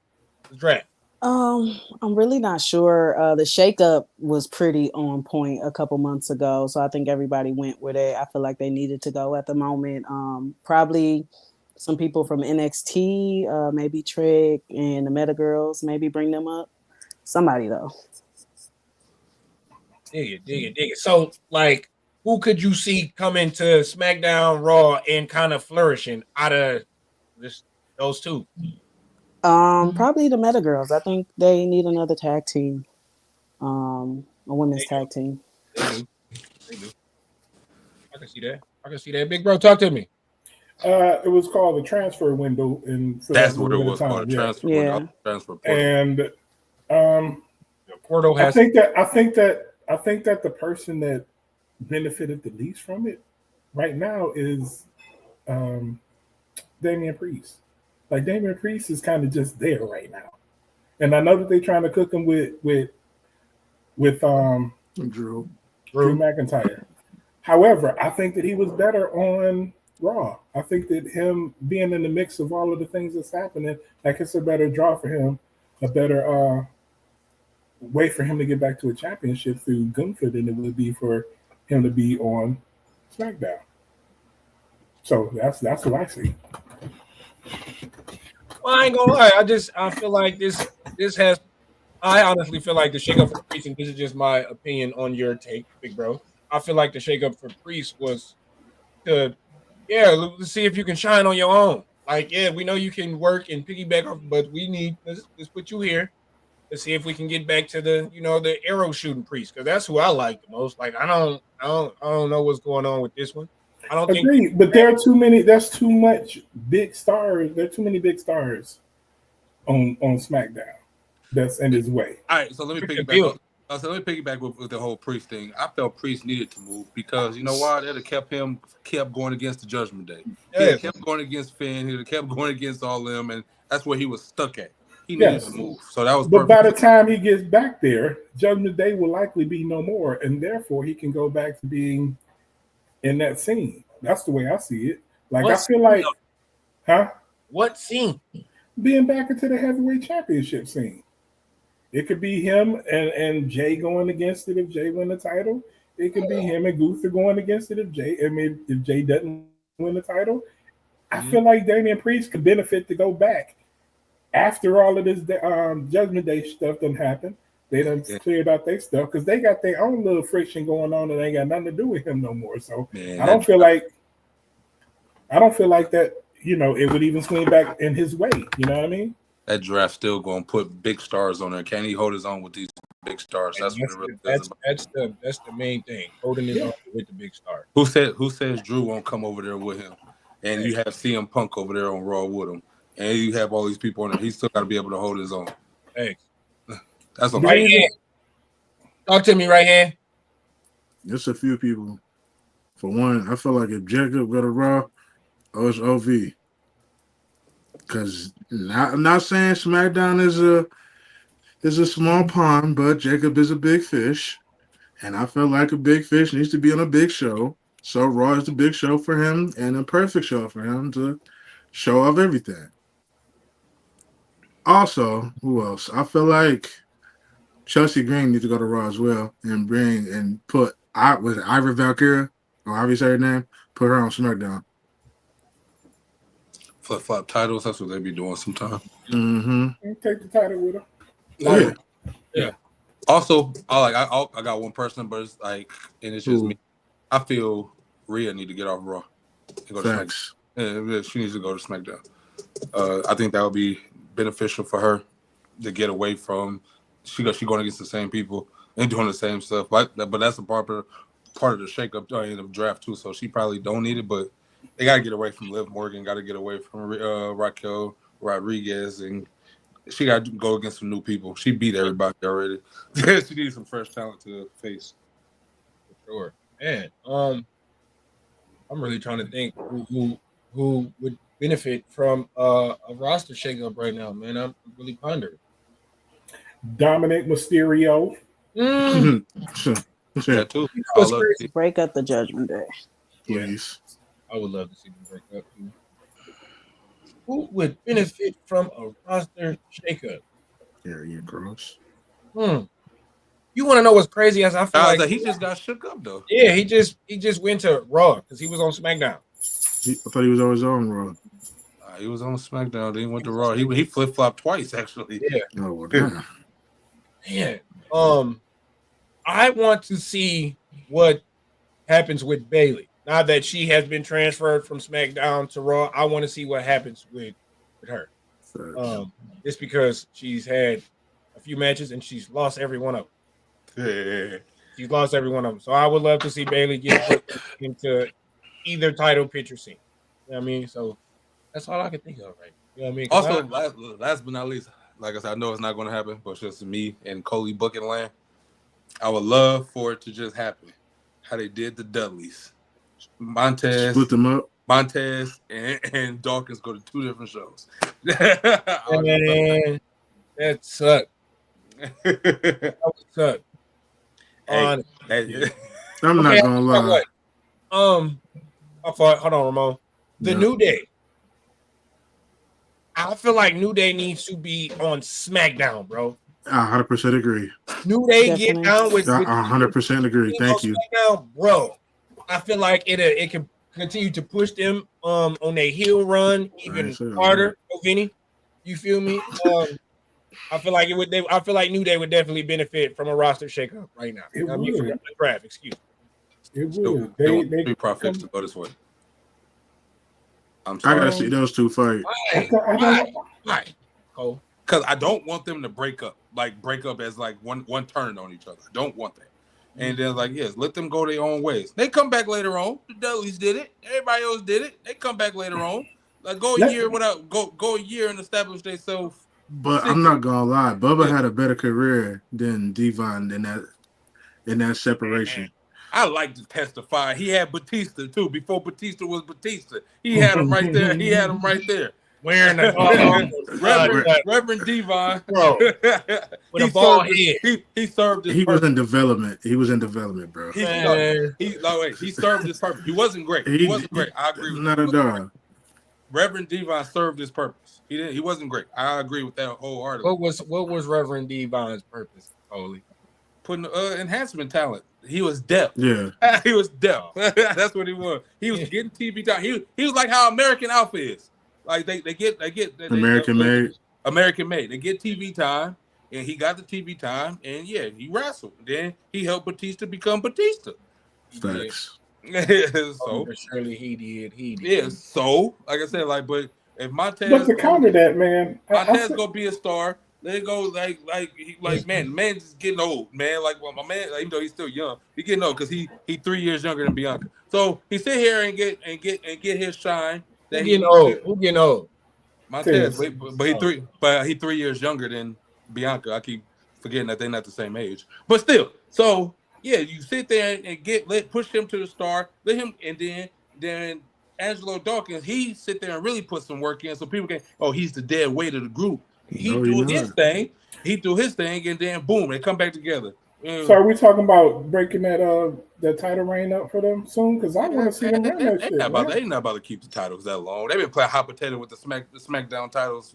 draft? I'm really not sure. The shakeup was pretty on point a couple months ago, so I think everybody went where I feel like they needed to go at the moment. Probably some people from NXT, maybe Trick and the Meta Girls, maybe bring them up. Somebody though. Dig it. So, like, who could you see coming to SmackDown, Raw, and kind of flourishing out of those two? Probably the Meta Girls. I think they need another tag team. A women's tag team. They do. I can see that. Big bro, talk to me. It was called the transfer window, That's what it was called. Transfer window. Transfer portal. And the portal has. I think that the person that benefited the least from it right now is Damian Priest. Like Damian Priest is kind of just there right now, and I know that they're trying to cook him with Drew McIntyre. However, I think that he was better on Raw. I think that him being in the mix of all of the things that's happening, like it's a better draw for him, a better way for him to get back to a championship through Gunther than it would be for him to be on SmackDown. So that's what I see. Well, I ain't gonna lie. I feel like this has. I honestly feel like the shakeup for Priest, and this is just my opinion on your take, big bro. I feel like the shakeup for Priest was to, let's see if you can shine on your own. Like, we know you can work and piggyback off, but we need let's put you here. Let's see if we can get back to the arrow shooting Priest, because that's who I like the most. Like, I don't know what's going on with this one. I don't think, but there are too many. There's too much big stars. There are too many big stars on SmackDown. That's in his way. All right, so let me piggyback with the whole Priest thing. I felt Priest needed to move because you know why? They'd have kept going against the Judgment Day. He'd have kept going against Finn. He'd have kept going against all them, and that's where he was stuck at. He needed to move. So that was. But by the time he gets back there, Judgment Day will likely be no more, and therefore he can go back to being in that scene. That's the way I see it. Like I feel like, what scene? Being back into the heavyweight championship scene. It could be him and Jay going against it if Jay win the title. It could be him and Gunther going against it if Jay doesn't win the title. I feel like Damian Priest could benefit to go back after all of this Judgment Day stuff done happened. They done cleared out their stuff because they got their own little friction going on and ain't got nothing to do with him no more. So I don't feel like that, it would even swing back in his way. You know what I mean? That draft still going to put big stars on there. Can he hold his own with these big stars? That's what it really does. That's the main thing. Holding his own with the big stars. Who says Drew won't come over there with him? And you have CM Punk over there on Raw with him. And you have all these people on there. He's still got to be able to hold his own. Thanks. That's what right hand. Talk to me, right hand. There's a few people. For one, I feel like if Jacob go to Raw, it's OV. Because I'm not saying SmackDown is a small pond, but Jacob is a big fish. And I feel like a big fish needs to be on a big show. So Raw is the big show for him and a perfect show for him to show off everything. Also, who else? I feel like Chelsea Green needs to go to Raw as well and put Ivy Valkyria, or Ivy say her name, put her on SmackDown. Flip-flop titles, that's what they be doing sometimes. Mm-hmm. Take the title with her. Yeah. Also, I got one person, but it's like, and it's just me. I feel Rhea need to get off Raw. And go to SmackDown. Yeah, she needs to go to SmackDown. I think that would be beneficial for her to get away from. She going against the same people and doing the same stuff. But that's a part of the shakeup in the draft too. So she probably don't need it, but they got to get away from Liv Morgan. Got to get away from Raquel Rodriguez, and she got to go against some new people. She beat everybody already. She needs some fresh talent to face. For sure. Man, I'm really trying to think who would benefit from a roster shakeup right now, man. I'm really pondering. Dominic Mysterio. Yeah, too. What's crazy? Break up the Judgment Day. Please. I would love to see them break up too. Who would benefit from a roster shakeup? Karrion Kross. You want to know what's crazy? As I feel like he just got shook up though. Yeah, he just went to Raw because he was on SmackDown. I thought he was always on Raw. He was on SmackDown. Then he went to Raw. He flip flopped twice actually. Yeah. Oh well, damn. Man, I want to see what happens with Bayley now that she has been transferred from SmackDown to Raw. I want to see what happens with her. Just because she's had a few matches and she's lost every one of them. Yeah. She's lost every one of them. So I would love to see Bayley get put into either title picture scene. You know what I mean? So that's all I can think of right now. You know what I mean? Also, last but not least, like I said, I know it's not going to happen, but it's just me and Coley booking land. I would love for it to just happen. How they did the Dudleys. Split them up. Montez and Dawkins go to two different shows. Man, that sucked. That would suck. I'm not gonna lie. I thought, hold on, Ramon. The New Day. I feel like New Day needs to be on SmackDown, bro. I 100% agree. New Day get down with. I 100% agree. Thank you, SmackDown, bro. I feel like it can continue to push them on their heel run even harder. Vinny, you feel me? I feel like I feel like New Day would definitely benefit from a roster shakeup right now. Excuse me. It would. They profits to go this way. I'm sorry. I gotta see those two fight. Why? Cole? Because I don't want them to break up as like one turn on each other. I don't want that. And then let them go their own ways. They come back later on. The Dudleys did it. Everybody else did it. They come back later on. Like go a year and establish themselves. But I'm not gonna lie, Bubba had a better career than Devon in that separation. I like to testify. He had Batista too. Before Batista was Batista, he had him right there. Wearing the Reverend Devon, bro, with a bald head. He served his purpose. Was in development. He was in development, bro. He served his purpose. He wasn't great. He wasn't great. I agree with not a dog. Reverend Devon served his purpose. He wasn't great. I agree with that wholeheartedly. What was Reverend Devon's purpose, Holy? Putting enhancement talent. He was deaf. Yeah. He was deaf. That's what he was. He was getting TV time. He was like how American Alpha is. Like they get American made. They get TV time, and he got the TV time, and he wrestled. Then he helped Batista become Batista. Facts. So surely he did. Yeah. So like I said, but if Montez, but to counter that, man, Montez gonna be a star. They go man just getting old, man. My man, even though he's still young, he getting old because he 3 years younger than Bianca. So he sit here and get his shine. Who getting old? Montez, but he 3 years younger than Bianca. I keep forgetting that they're not the same age, but still. So you sit there and push him to the star, let him, and then Angelo Dawkins, he sit there and really put some work in, so people can. Oh, he's the dead weight of the group. He do his thing, and then boom, they come back together. So are we talking about breaking that title reign up for them soon? Because I want to see them run that shit. They're not about to keep the titles that long. They've been playing hot potato with the SmackDown titles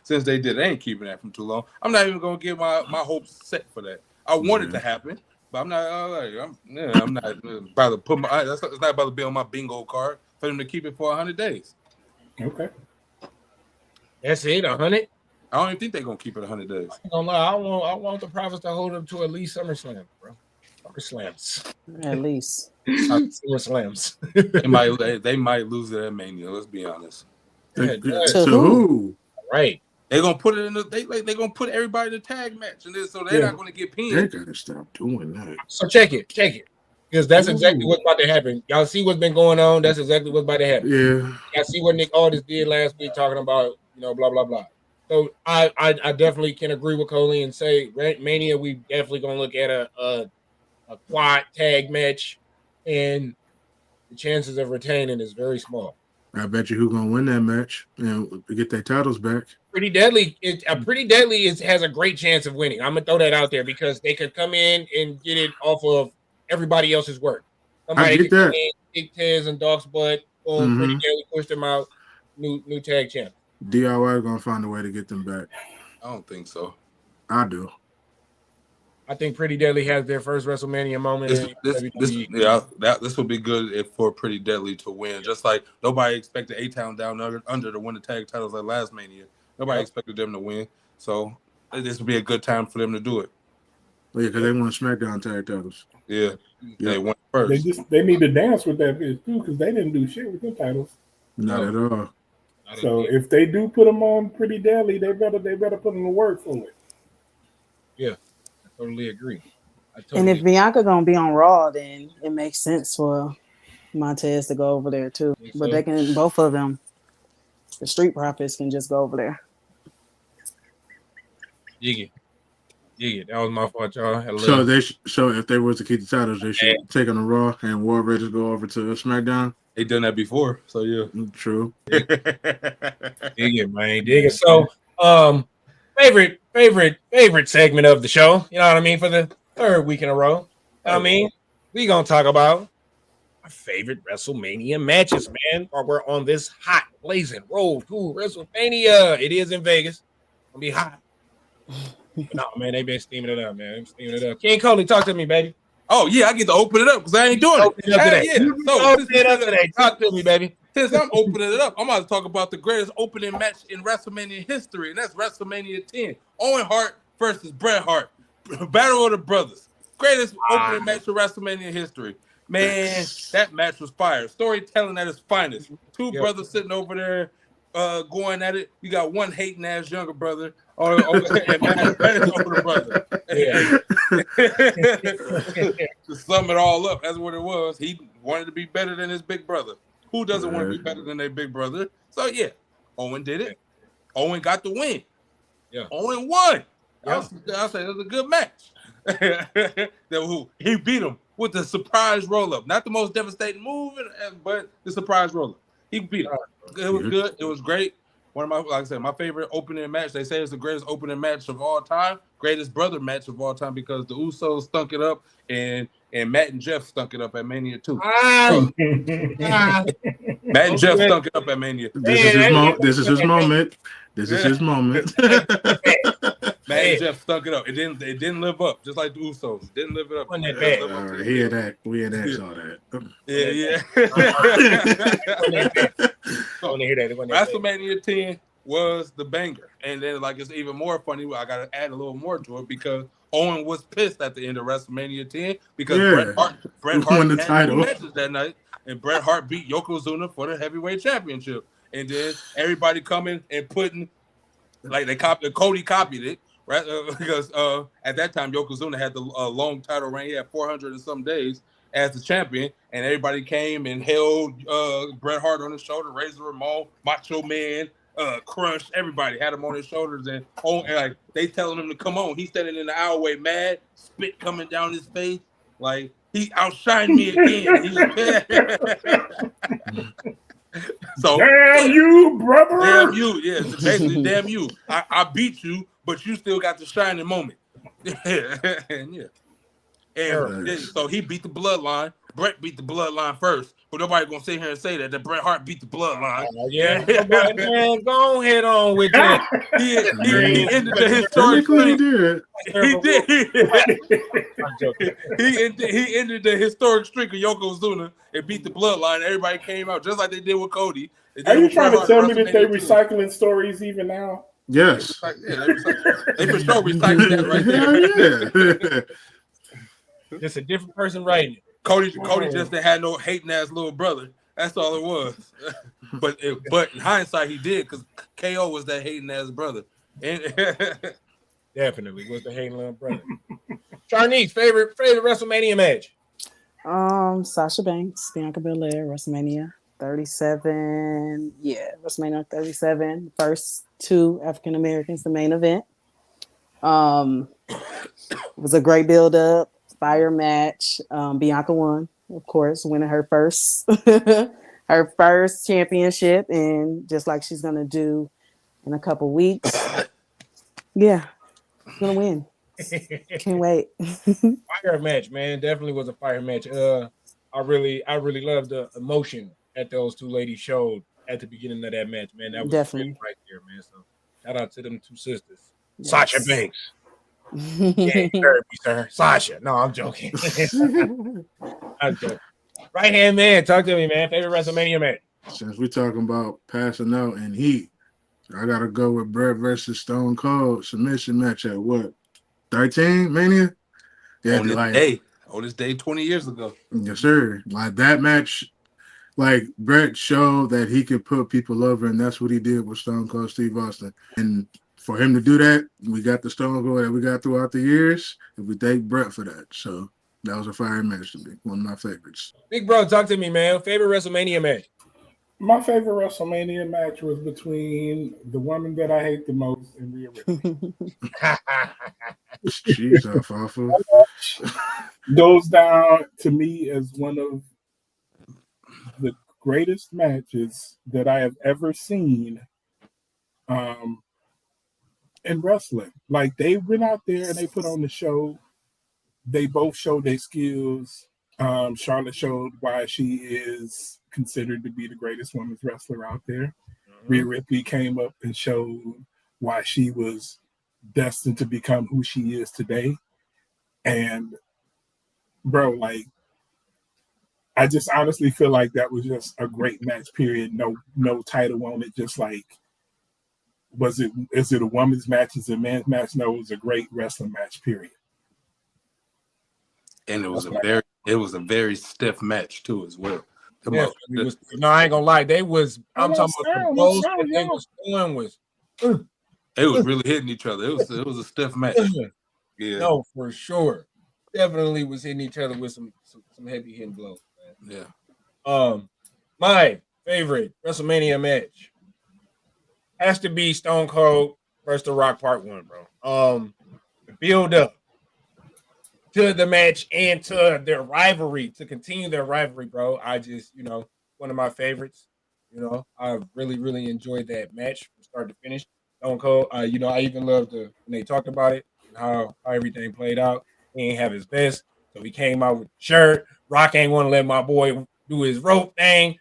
since they did. They ain't keeping that from too long. I'm not even gonna get my hopes set for that. I want it to happen, but I'm not. I'm not about to put my. It's not about to be on my bingo card for them to keep it for 100 days. Okay. That's it, 100. I don't even think they're gonna keep it 100 days. I want the Profits to hold them to at least SummerSlam, bro. SummerSlams. At least. SummerSlams. They might lose it at Mania. Let's be honest. To To who? who? Right. They're gonna put it in the they gonna put everybody in the tag match, and then so they're not gonna get They pinned. gotta stop doing that. So check it. Because that's exactly Ooh. what's about to happen. Y'all see what's been going on. That's exactly what's about to happen. Yeah. Y'all see what Nick Aldis did last week talking about, blah, blah, blah. So I definitely can agree with Coley and say Mania, we definitely gonna look at a quad tag match, and the chances of retaining is very small. I bet you who's gonna win that match and get their titles back. Pretty Deadly has a great chance of winning. I'm gonna throw that out there because they could come in and get it off of everybody else's work. Somebody get could come that. in, kick Tez and Doc's butt, boom, Pretty Deadly pushed them out, new tag champ. DIY is gonna find a way to get them back. I don't think so. I do. I think Pretty Deadly has their first WrestleMania moment. This would be good for Pretty Deadly to win. Just like nobody expected A-Town Down Under to win the tag titles like last Mania. Nobody expected them to win. So this would be a good time for them to do it. Yeah, because they want SmackDown tag titles. Yeah. They went first. They need to dance with that bitch too because they didn't do shit with them titles. Not at all. So if they do put them on Pretty Deadly, they better put them to work for it. Yeah, I totally agree. And if Bianca gonna be on Raw, then it makes sense for Montez to go over there too. But they can both of them, the Street Profits can just go over there. Dig it. That was my fault, y'all. So if they was to keep the titles, they should take on the Raw and War Raiders go over to SmackDown. They done that before, so yeah. True. Dig it, man. Dig it. So, favorite segment of the show. You know what I mean? For the third week in a row. I mean, we gonna talk about our favorite WrestleMania matches, man. While we're on this hot, blazing road to WrestleMania. It is in Vegas. Gonna be hot. No, man, they been steaming it up, man. King Coley, talk to me, baby. Oh, yeah, I get to open it up because I ain't doing it. Open it up today. Talk to me, baby. Since I'm opening it up, I'm about to talk about the greatest opening match in WrestleMania history, and that's WrestleMania 10. Owen Hart versus Bret Hart. Battle of the Brothers. Greatest opening match in WrestleMania history. Man, that match was fire. Storytelling at its finest. Two brothers sitting over there going at it. You got one hating ass younger brother and Matt's older brother. Yeah. To sum it all up, that's what it was. He wanted to be better than his big brother. Who doesn't want to be better than their big brother? So yeah, Owen did it. Owen got the win. Yeah. Owen won. Yeah. I'll say it was a good match. He beat him with the surprise roll-up. Not the most devastating move, but the surprise roll-up. He beat him. It was good. It was great. One of my, like I said, my favorite opening match. They say it's the greatest opening match of all time, greatest brother match of all time because the Usos stunk it up and Matt and Jeff stunk it up at Mania 2. Matt and Jeff stunk it up at Mania. This is his moment. This is his moment. Matt and Jeff stunk it up. It didn't live up, just like the Usos. It didn't live it up. We had that all that. Yeah. WrestleMania 10 was the banger. And then it's even more funny. I gotta add a little more to it because Owen was pissed at the end of WrestleMania 10 because Bret Hart won the title matches that night, and Bret Hart beat Yokozuna for the heavyweight championship. And then everybody coming and putting Cody copied it, right? Because at that time Yokozuna had the long title reign. He had 400 and some days as the champion, and everybody came and held Bret Hart on his shoulder, Razor Ramon, Macho Man, Crush, everybody had him on his shoulders, and they telling him to come on. He's standing in the aisleway, mad, spit coming down his face, like he outshined me again. He was so damn you, brother. Damn you, yeah. Basically, damn you. I beat you, but you still got the shining moment. And so he beat the bloodline. Bret beat the bloodline first, but nobody gonna sit here and say that Bret Hart beat the bloodline. Man, go ahead on with that. He ended the historic streak. He ended the historic streak of Yokozuna and beat the bloodline. Everybody came out just like they did with Cody. Are you trying to tell me that they're recycling stories even now? Yes. They for sure recycled that right there. Just a different person writing it. Cody just had no hating ass little brother. That's all it was. But in hindsight, he did because KO was that hating ass brother. And Definitely was the hating little brother. Charnice, favorite WrestleMania match? Sasha Banks, Bianca Belair, WrestleMania 37. Yeah, WrestleMania 37. First two African Americans, the main event. It was a great build up, fire match. Bianca won, of course, winning her first her first championship, and just like she's gonna do in a couple weeks. Yeah, gonna win. Can't wait. Fire match, man. Definitely was a fire match. I really loved the emotion that those two ladies showed at the beginning of that match, man. That was Definitely right there, man. So shout out to them two sisters. Yes. Sasha Banks. Yeah, you heard me, sir. Sasha. No, I'm joking. I'm joking. Right hand man, talk to me, man. Favorite WrestleMania match? Since we're talking about passing out and heat, I gotta go with Bret versus Stone Cold submission match at what? 13 Mania? Yeah, on this day 20 years ago. Yes, sir. Like that match, like Bret showed that he could put people over, and that's what he did with Stone Cold Steve Austin. And for him to do that, we got the Stone Cold that we got throughout the years, and we thank Bret for that. So that was a fire match to me, one of my favorites. Big bro, talk to me, man. Favorite WrestleMania match? My favorite WrestleMania match was between the woman that I hate the most and Rhea Ripley. Jeez, Alfalfa. Goes down to me as one of the greatest matches that I have ever seen in wrestling. Like, they went out there and they put on the show. They both showed their skills. Charlotte showed why she is considered to be the greatest women's wrestler out there. Rhea Ripley came up and showed why she was destined to become who she is today. And bro, like, I just honestly feel like that was just a great match, period. No title on it. Just like, is it a women's match? Is it a man's match? No, it was a great wrestling match, period. And it was a very stiff match too, as well. No, I ain't gonna lie. I'm talking about the blows that they was doing was. It was really hitting each other. It was a stiff match. Yeah. No, for sure. Definitely was hitting each other with some heavy hitting blows, man. Yeah. My favorite WrestleMania match has to be Stone Cold versus The Rock Part 1, bro. The build up to the match and to their rivalry, to continue their rivalry, bro. I just, one of my favorites. I really, really enjoyed that match from start to finish. Stone Cold, I even loved when they talked about it and how everything played out. He ain't have his best, so he came out with the shirt. Rock ain't want to let my boy do his rope thing,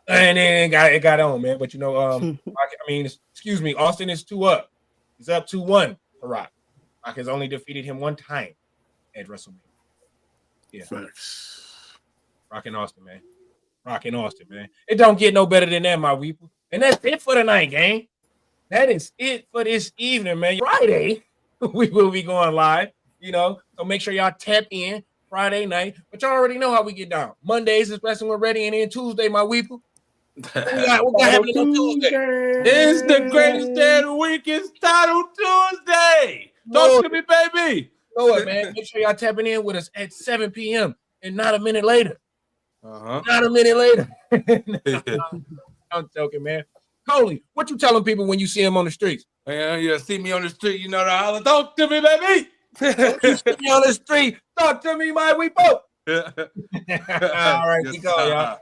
and then it got on, man. But Austin is 2-up. He's up 2-1 for Rock. Rock has only defeated him one time at WrestleMania. Yeah, Thanks. Rock and Austin, man. It don't get no better than that, my weeple. And that's it for the night, gang. That is it for this evening, man. Friday, we will be going live, so make sure y'all tap in Friday night. But y'all already know how we get down. Mondays is Wrestling with Ready, and then Tuesday, my weeple. What got happening on Tuesday? It's the greatest day of the week. It's Title Tuesday. Talk to me, baby. Know what, man? Make sure y'all tapping in with us at 7 p.m. and not a minute later. Not a minute later. I'm joking, man. Coley, what you telling people when you see him on the streets? Yeah, see me on the street, you know the holler. Talk to me, baby. You see me on the street. Talk to me, my weepo. All right, Yes, we go, y'all.